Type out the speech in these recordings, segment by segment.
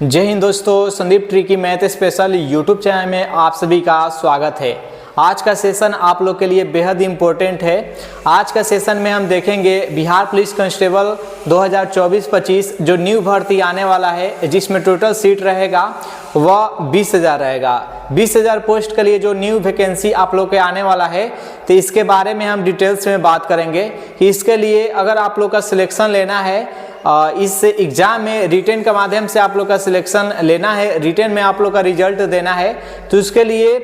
जय हिंद दोस्तों, Sandeep tricky math special YouTube channel में आप सभी का स्वागत है। आज का सेशन आप लोग के लिए बेहद इम्पोर्टेंट है। आज का सेशन में हम देखेंगे बिहार पुलिस कांस्टेबल 2024-25 जो न्यू भर्ती आने वाला है, जिसमें टोटल सीट रहेगा वह 20,000 रहेगा। 20,000 पोस्ट के लिए जो न्यू वैकेंसी आप लोग के आने वाला है, तो इसके बारे में हम डिटेल्स में बात करेंगे कि इसके लिए अगर आप लोग का सिलेक्शन लेना है, इस एग्ज़ाम में रिटेन के माध्यम से आप लोग का सिलेक्शन लेना है, रिटेन में आप लोग का रिजल्ट देना है, तो उसके लिए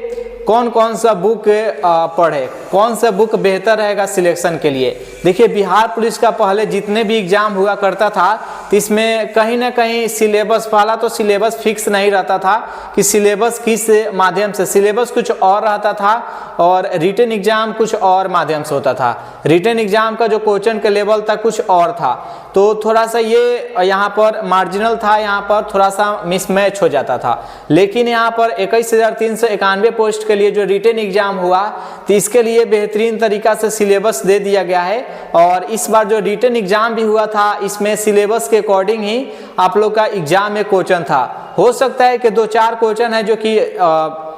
कौन कौन सा बुक पढ़े, कौन सा बुक बेहतर रहेगा सिलेक्शन के लिए। देखिए, बिहार पुलिस का पहले जितने भी एग्ज़ाम हुआ करता था, तो इसमें कहीं ना कहीं सिलेबस, पहला तो सिलेबस फिक्स नहीं रहता था कि सिलेबस किस माध्यम से, सिलेबस कुछ और रहता था और रिटेन एग्ज़ाम कुछ और माध्यम से होता था। रिटेन एग्ज़ाम का जो क्वेश्चन का लेवल था कुछ और था, तो थोड़ा सा ये यहाँ पर मार्जिनल था, यहाँ पर थोड़ा सा मिसमैच हो जाता था। लेकिन यहाँ पर 21,391 पोस्ट के लिए जो रिटेन एग्जाम हुआ, तो इसके लिए बेहतरीन तरीका से सिलेबस दे दिया गया है। और इस बार जो रिटेन एग्जाम भी हुआ था, इसमें सिलेबस के अकॉर्डिंग ही आप लोग का एग्जाम में क्वेश्चन था। हो सकता है कि 2-4 क्वेश्चन है जो कि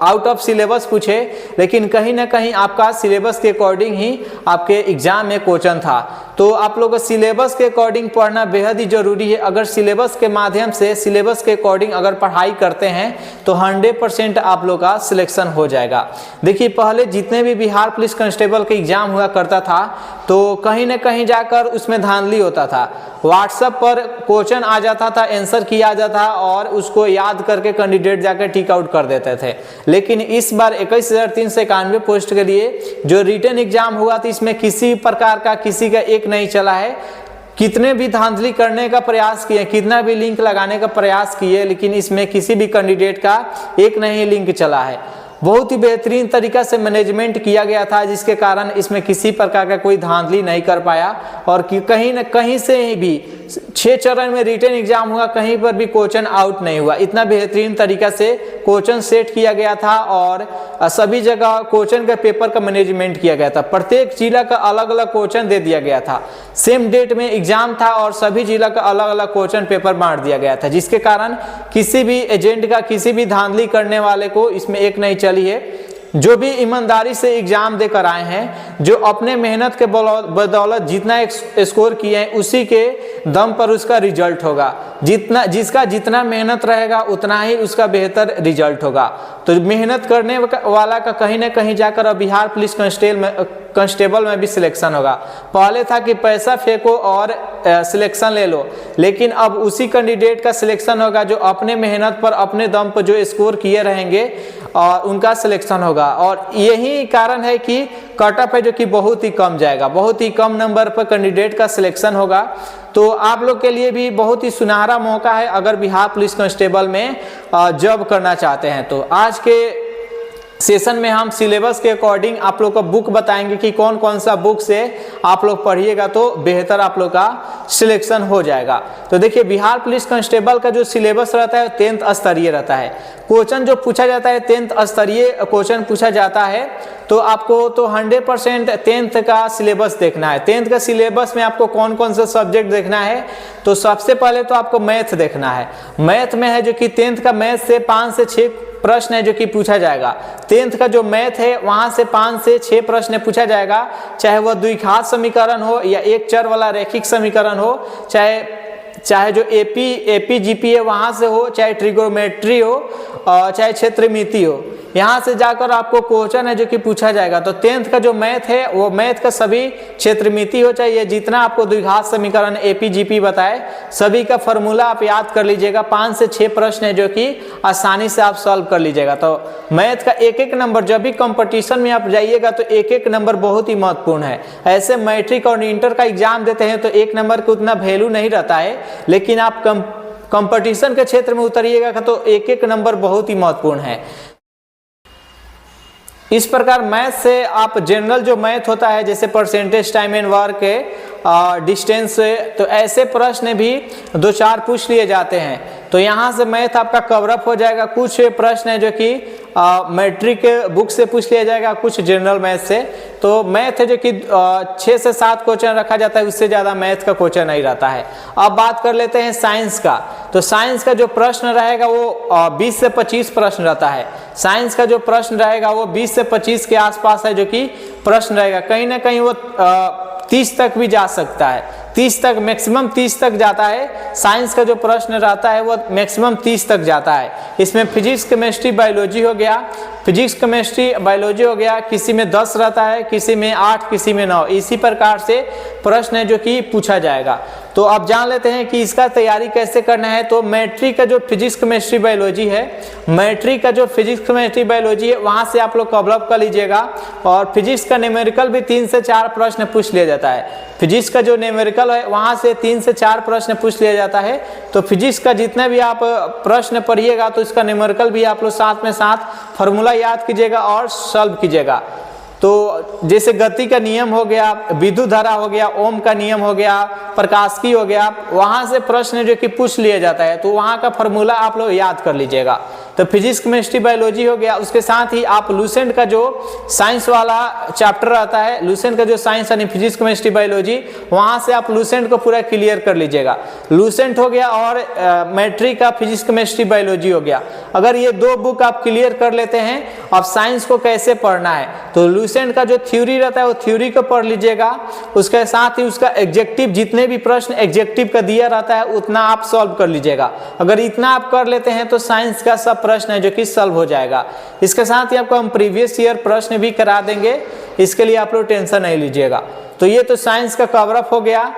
आउट ऑफ सिलेबस पूछे, लेकिन कहीं ना कहीं आपका सिलेबस के अकॉर्डिंग ही आपके एग्जाम में क्वेश्चन था। तो आप लोग को सिलेबस के अकॉर्डिंग पढ़ना बेहद ही जरूरी है। अगर सिलेबस के माध्यम से, सिलेबस के अकॉर्डिंग अगर पढ़ाई करते हैं तो 100% आप लोग का सिलेक्शन हो जाएगा। देखिए, पहले जितने भी बिहार पुलिस कांस्टेबल के एग्जाम हुआ करता था, तो कहीं ना कहीं जाकर उसमें धांधली होता था। व्हाट्सएप पर क्वेश्चन आ जाता था, आंसर किया जाता था और उसको याद करके कैंडिडेट जाकर टिक आउट कर देते थे। लेकिन इस बार 21,391 पोस्ट के लिए जो रिटन एग्जाम हुआ था, इसमें किसी प्रकार का किसी का एक नहीं चला है। कितने भी धांधली करने का प्रयास किए, कितना भी लिंक लगाने का प्रयास किए, लेकिन इसमें किसी भी कैंडिडेट का एक नहीं लिंक चला है। बहुत ही बेहतरीन तरीका से मैनेजमेंट किया गया था, जिसके कारण इसमें किसी प्रकार का कोई धांधली नहीं कर पाया। और कहीं न कहीं से ही भी 6 चरण में रिटन एग्जाम हुआ, कहीं पर भी क्वेश्चन आउट नहीं हुआ। इतना बेहतरीन तरीका से क्वेश्चन सेट किया गया था और सभी जगह क्वेश्चन के पेपर का मैनेजमेंट किया गया था। प्रत्येक जिला का अलग अलग क्वेश्चन दे दिया गया था। सेम डेट में एग्जाम था और सभी जिला का अलग अलग क्वेश्चन पेपर बांट दिया गया था, जिसके कारण किसी भी एजेंट का, किसी भी धांधली करने वाले को इसमें एक नहीं चली है। जो भी ईमानदारी से एग्जाम देकर आए हैं, जो अपने मेहनत के बदौलत जितना स्कोर किए हैं, उसी के दम पर उसका रिजल्ट होगा। जिसका जितना मेहनत रहेगा उतना ही उसका बेहतर रिजल्ट होगा। तो मेहनत करने वाला का कहीं ना कहीं जाकर अब बिहार पुलिस कांस्टेबल में भी सिलेक्शन होगा। पहले था कि पैसा फेंको और सिलेक्शन ले लो, लेकिन अब उसी कैंडिडेट का सिलेक्शन होगा जो अपने मेहनत पर, अपने दम पर जो स्कोर किए रहेंगे और उनका सिलेक्शन होगा। और यही कारण है कि कट ऑफ है जो कि बहुत ही कम जाएगा, बहुत ही कम नंबर पर कैंडिडेट का सिलेक्शन होगा। तो आप लोग के लिए भी बहुत ही सुनहरा मौका है अगर बिहार पुलिस कांस्टेबल में जॉब करना चाहते हैं। तो आज के सेशन में हम सिलेबस के अकॉर्डिंग आप लोग को बुक बताएंगे कि कौन कौन सा बुक से आप लोग पढ़िएगा तो बेहतर आप लोग का सिलेक्शन हो जाएगा। तो देखिए, बिहार पुलिस कांस्टेबल का जो सिलेबस रहता है 10th स्तरीय रहता है। क्वेश्चन जो पूछा जाता है 10th स्तरीय क्वेश्चन पूछा जाता है, तो आपको तो 100% 10th का सिलेबस देखना है। 10th का सिलेबस में आपको कौन कौन सा सब्जेक्ट देखना है, तो सबसे पहले तो आपको मैथ देखना है। मैथ में है जो कि 10th का मैथ से 5 से 6 प्रश्न है जो कि पूछा जाएगा। 10th का जो मैथ है वहां से 5 से 6 प्रश्न पूछा जाएगा, चाहे वह द्विघात समीकरण हो या एक चर वाला रैखिक समीकरण हो, चाहे जो एपीजीपी है वहां से हो, चाहे ट्रिगोनोमेट्री हो और चाहे क्षेत्रमिति हो। यहाँ से जाकर आपको क्वेश्चन है जो कि पूछा जाएगा। तो 10th का जो मैथ है वो मैथ का सभी क्षेत्रमिति हो, चाहिए जितना आपको द्विघात समीकरण एपीजीपी बताए, सभी का फॉर्मूला आप याद कर लीजिएगा। 5 से 6 प्रश्न है जो कि आसानी से आप सॉल्व कर लीजिएगा। तो मैथ का एक एक नंबर, जब भी कंपटीशन में आप जाइएगा तो एक एक नंबर बहुत ही महत्वपूर्ण है। ऐसे मैट्रिक और इंटर का एग्जाम देते हैं तो एक नंबर का उतना वैल्यू नहीं रहता है, लेकिन आप कंपटीशन के क्षेत्र में उतरिएगा तो एक एक नंबर बहुत ही महत्वपूर्ण है। इस प्रकार मैथ से आप जनरल जो मैथ होता है, जैसे percentage, time and work, distance, तो ऐसे प्रश्न भी 2-4 पूछ लिए जाते हैं। तो यहाँ से मैथ आपका कवरअप हो जाएगा। कुछ प्रश्न है जो कि मैट्रिक बुक से पूछ लिया जाएगा, कुछ जनरल मैथ से। तो मैथ है जो कि 6 से 7 क्वेश्चन रखा जाता है, उससे ज़्यादा मैथ का क्वेश्चन नहीं रहता है। अब बात कर लेते हैं साइंस का। तो साइंस का जो प्रश्न रहेगा वो 20 से 25 प्रश्न रहता है। साइंस का जो प्रश्न रहेगा वो 20 से 25 के आसपास है जो कि प्रश्न रहेगा। कहीं ना कहीं वो 30 तक भी जा सकता है, 30 तक, मैक्सिमम 30 तक जाता है। साइंस का जो प्रश्न रहता है वो मैक्सिमम 30 तक जाता है। इसमें फिजिक्स, केमिस्ट्री, बायोलॉजी हो गया, फिजिक्स, केमिस्ट्री, बायोलॉजी हो गया, किसी में 10 रहता है, किसी में 8, किसी में 9। इसी प्रकार से प्रश्न है जो कि पूछा जाएगा। तो अब जान लेते हैं कि इसका तैयारी कैसे करना है। तो मैट्रिक का जो फिजिक्स, केमिस्ट्री, बायोलॉजी है, मैट्रिक का जो फिजिक्स, केमिस्ट्री, बायोलॉजी है, वहां से आप लोग कवर अप कर लीजिएगा। और फिजिक्स का न्यूमेरिकल भी 3 से 4 प्रश्न पूछ लिया जाता है। फिजिक्स का जो न्यूमेरिकल है वहां से 3 से 4 प्रश्न पूछ लिया जाता है। तो फिजिक्स का जितने भी आप प्रश्न पढ़िएगा तो इसका न्यूमेरिकल भी आप लोग साथ में साथ फॉर्मूला याद कीजिएगा और सॉल्व कीजिएगा। तो जैसे गति का नियम हो गया, विद्युत धारा हो गया, ओम का नियम हो गया, प्रकाशिकी हो गया, वहां से प्रश्न जो कि पूछ लिया जाता है। तो वहां का फॉर्मूला आप लोग याद कर लीजिएगा। तो फिजिक्स, केमिस्ट्री, बायोलॉजी हो गया। उसके साथ ही आप लूसेंट का जो साइंस वाला चैप्टर रहता है, लूसेंट का जो साइंस यानी फिजिक्स, केमिस्ट्री, बायोलॉजी, वहां से आप लूसेंट को पूरा क्लियर कर लीजिएगा। लूसेंट हो गया और मैट्रिक का फिजिक्स, केमिस्ट्री, बायोलॉजी हो गया। अगर ये 2 बुक आप क्लियर कर लेते हैं, अब साइंस को कैसे पढ़ना है तो लूसेंट का जो थ्योरी रहता है वो थ्योरी को पढ़ लीजिएगा। उसके साथ ही उसका एग्जेक्टिव, जितने भी प्रश्न एग्जेक्टिव का दिया रहता है उतना आप सॉल्व कर लीजिएगा। अगर इतना आप कर लेते हैं तो साइंस का सब प्रश्न है जो कि सॉल्व हो जाएगा। इसके साथ ही आपको हम प्रीवियस ईयर प्रश्न भी करा देंगे, इसके लिए आप लोग टेंशन नहीं लीजिएगा। तो ये तो साइंस का कवर अप हो गया।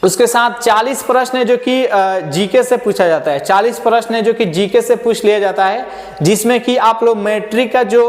उसके साथ 40 प्रश्न है जो कि जीके से पूछा जाता है। 40 प्रश्न है जो कि जीके से पूछ लिया जाता है, जिसमें कि आप लोग मैट्रिक का जो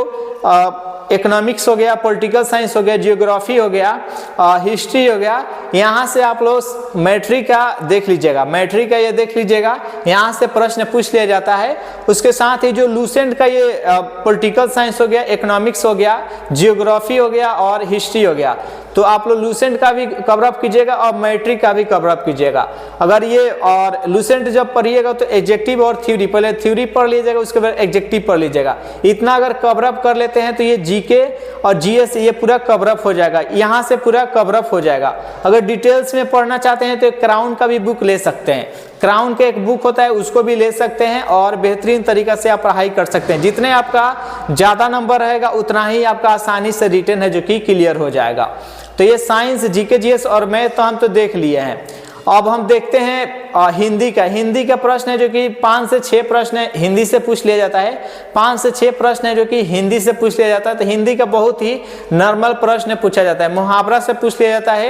इकोनॉमिक्स हो गया, पॉलिटिकल साइंस हो गया, जियोग्राफी हो गया, हिस्ट्री हो गया, यहाँ से आप लोग मैट्रिक का देख लीजिएगा। मैट्रिक का ये देख लीजिएगा, यहाँ से प्रश्न पूछ लिया जाता है। उसके साथ ही जो लूसेंट का ये पॉलिटिकल साइंस हो गया, इकोनॉमिक्स हो गया, जियोग्राफी हो गया और हिस्ट्री हो गया, तो आप लोग लूसेंट का भी कवर अप कीजिएगा और मैट्रिक का भी कवर अप कीजिएगा। अगर ये और लूसेंट जब पढ़िएगा तो एग्जेक्टिव और थ्योरी, पहले थ्योरी पढ़ लीजिएगा, उसके बाद एग्जेक्टिव पढ़ लीजिएगा। इतना अगर कवर अप कर लेते हैं तो ये जीके और जीएस ये पूरा कवर अप हो जाएगा, यहाँ से पूरा कवर अप हो जाएगा। अगर डिटेल्स में पढ़ना चाहते हैं तो क्राउन का भी बुक ले सकते हैं। क्राउन का एक बुक होता है, उसको भी ले सकते हैं और बेहतरीन तरीका से आप पढ़ाई कर सकते हैं। जितने आपका ज़्यादा नंबर रहेगा उतना ही आपका आसानी से रिटन है जो कि क्लियर हो जाएगा। तो ये साइंस, जीके, जीएस और मैथ तो हम तो देख लिए हैं। अब हम देखते हैं हिंदी का। हिंदी का प्रश्न है जो कि 5 से 6 प्रश्न हिंदी से पूछ लिया जाता है। 5 से 6 प्रश्न है जो कि हिंदी से पूछ लिया जाता है। तो हिंदी का बहुत ही नॉर्मल प्रश्न पूछा जाता है। मुहावरा से पूछ लिया जाता है,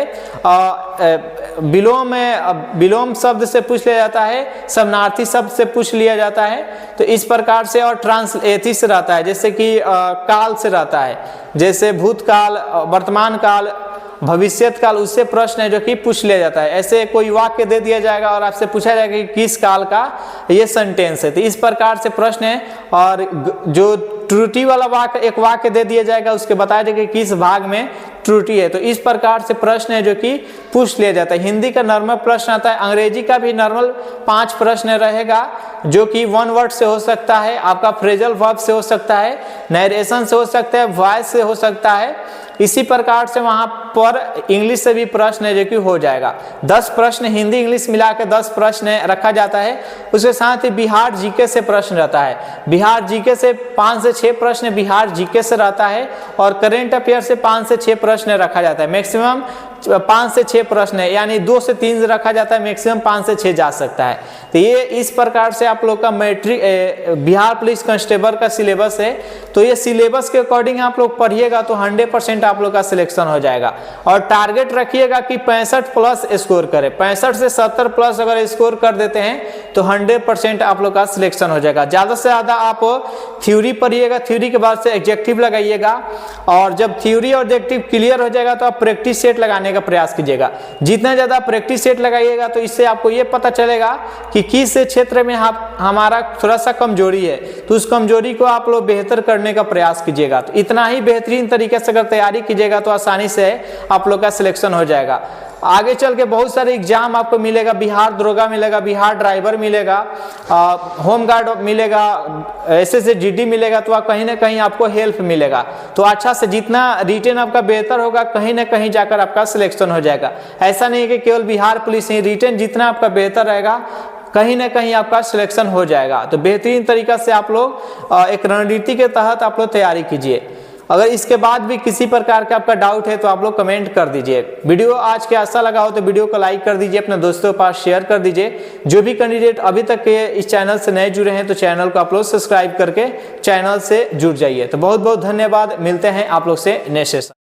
विलोम शब्द से पूछ लिया जाता है, समानार्थी शब्द से पूछ लिया जाता है। तो इस प्रकार से और ट्रांसलेटिव से रहता है, जैसे कि काल से रहता है, जैसे भूतकाल, वर्तमान काल, भविष्यत काल, उससे प्रश्न है जो कि पूछ लिया जाता है। ऐसे कोई वाक्य दे दिया जाएगा और आपसे पूछा जाएगा कि किस काल का ये सेंटेंस है। तो इस प्रकार से प्रश्न है। और जो त्रुटि वाला वाक्य, एक वाक्य दे दिया जाएगा, उसके बताया जाएगा कि किस भाग में त्रुटि है। तो इस प्रकार से प्रश्न है जो कि पूछ लिया जाता है। हिंदी का नॉर्मल प्रश्न आता है। अंग्रेजी का भी नॉर्मल 5 प्रश्न रहेगा, जो कि 1 वर्ड से हो सकता है, आपका फ्रेजल वर्ब से हो सकता है, नरेशन से हो सकता है, वॉइस से हो सकता है। इसी प्रकार से वहां पर इंग्लिश से भी प्रश्न है जो कि हो जाएगा। 10 प्रश्न हिंदी इंग्लिश मिला के 10 प्रश्न रखा जाता है। उसके साथ ही बिहार जीके से प्रश्न रहता है। बिहार जीके से 5 से 6 प्रश्न बिहार जीके से रहता है और करेंट अफेयर से 5 से 6 प्रश्न रखा जाता है। मैक्सिमम 5 से 6 प्रश्न है, यानी 2 से 3 रखा जाता है, मैक्सिमम 5 से 6 जा सकता है। तो ये इस प्रकार से आप लोग का मैट्रिक बिहार पुलिस कांस्टेबल का सिलेबस है। तो ये सिलेबस के अकॉर्डिंग आप लोग पढ़िएगा तो 100% आप लोग का सिलेक्शन हो जाएगा। और टारगेट रखिएगा कि 65 प्लस स्कोर करें। 65 से 70 प्लस अगर स्कोर कर देते हैं तो 100% आप लोग का सिलेक्शन हो जाएगा। ज़्यादा से ज़्यादा आप थ्योरी पढ़िएगा, थ्योरी के बाद से एग्जेक्टिव लगाइएगा। और जब थ्योरी और एग्जेक्टिव क्लियर हो जाएगा तो आप प्रैक्टिस सेट लगाने का प्रयास कीजिएगा। जितना ज़्यादा प्रैक्टिस सेट लगाइएगा तो इससे आपको ये पता चलेगा कि किस क्षेत्र में हमारा थोड़ा सा कमजोरी है, तो उस कमजोरी को आप लोग बेहतर करने का प्रयास कीजिएगा। तो इतना ही बेहतरीन तरीके से अगर तैयारी कीजिएगा तो आसानी से आप लोग का सिलेक्शन हो जाएगा। आगे चल के बहुत सारे एग्जाम आपको मिलेगा, बिहार दरोगा मिलेगा, बिहार ड्राइवर मिलेगा, होम गार्ड मिलेगा, एसएससी जीडी मिलेगा, तो कहीं ना कहीं आपको हेल्प मिलेगा। तो अच्छा से जितना रिटेन आपका बेहतर होगा कहीं ना कहीं जाकर आपका सिलेक्शन हो जाएगा। ऐसा नहीं है कि केवल बिहार पुलिस ही, रिटेन जितना आपका बेहतर रहेगा कहीं ना कहीं आपका सिलेक्शन हो जाएगा। तो बेहतरीन तरीका से आप लोग एक रणनीति के तहत आप लोग तैयारी कीजिए। अगर इसके बाद भी किसी प्रकार का आपका डाउट है तो आप लोग कमेंट कर दीजिए। वीडियो आज के अच्छा लगा हो तो वीडियो को लाइक कर दीजिए, अपने दोस्तों के पास शेयर कर दीजिए। जो भी कैंडिडेट अभी तक के इस चैनल से नए जुड़े हैं तो चैनल को आप लोग सब्सक्राइब करके चैनल से जुड़ जाइए। तो बहुत बहुत धन्यवाद, मिलते हैं आप लोग से नेक्स्ट सेशन।